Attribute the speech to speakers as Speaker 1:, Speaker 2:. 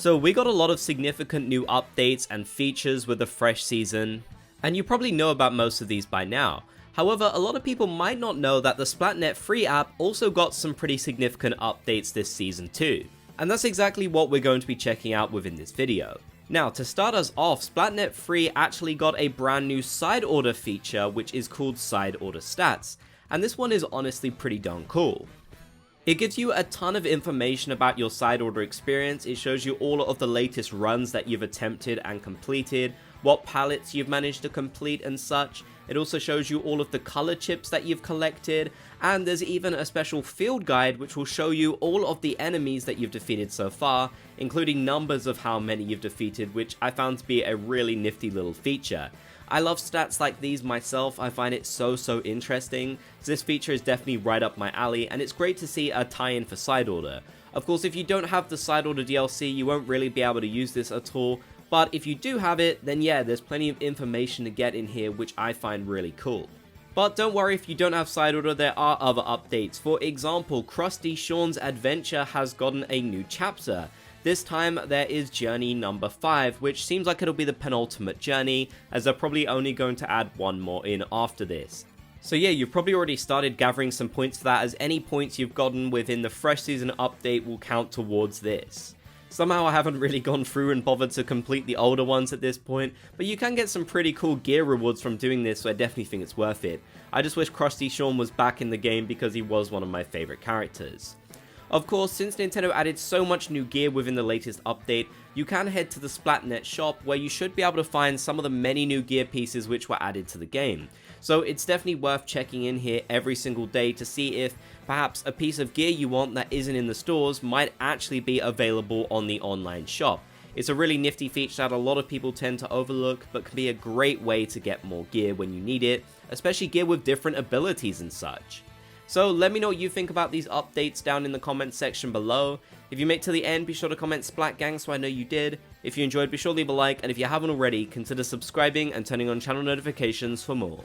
Speaker 1: So we got a lot of significant new updates and features with the fresh season, and you probably know about most of these by now. However, a lot of people might not know that the Splatnet free app also got some pretty significant updates this season too. And that's exactly what we're going to be checking out within this video. Now, to start us off, Splatnet Free actually got a brand new side order feature which is called Side Order Stats, and this one is honestly pretty darn cool. It gives you a ton of information about your side order experience. It shows you all of the latest runs that you've attempted and completed, what pallets you've managed to complete and such. It also shows you all of the color chips that you've collected, and there's even a special field guide which will show you all of the enemies that you've defeated so far, including numbers of how many you've defeated, which I found to be a really nifty little feature. I love stats like these myself. I find it so interesting. So this feature is definitely right up my alley, and it's great to see a tie-in for side order. Of course, if you don't have the side order DLC, you won't really be able to use this at all, but if you do have it, then yeah, there's plenty of information to get in here, which I find really cool. But don't worry if you don't have side order, there are other updates. For example, Krusty Sean's adventure has gotten a new chapter. This time there is journey number 5, which seems like it'll be the penultimate journey, as they're probably only going to add one more in after this. So yeah, you've probably already started gathering some points for that, as any points you've gotten within the fresh season update will count towards this. Somehow I haven't really gone through and bothered to complete the older ones at this point, but you can get some pretty cool gear rewards from doing this, so I definitely think it's worth it. I just wish Krusty Sean was back in the game because he was one of my favourite characters. Of course, since Nintendo added so much new gear within the latest update, you can head to the Splatnet Shop, where you should be able to find some of the many new gear pieces which were added to the game. So it's definitely worth checking in here every single day to see if perhaps a piece of gear you want that isn't in the stores might actually be available on the online shop. It's a really nifty feature that a lot of people tend to overlook, but can be a great way to get more gear when you need it, especially gear with different abilities and such. So let me know what you think about these updates down in the comments section below. If you make it to the end, be sure to comment Splat Gang so I know you did. If you enjoyed, be sure to leave a like, and if you haven't already, consider subscribing and turning on channel notifications for more.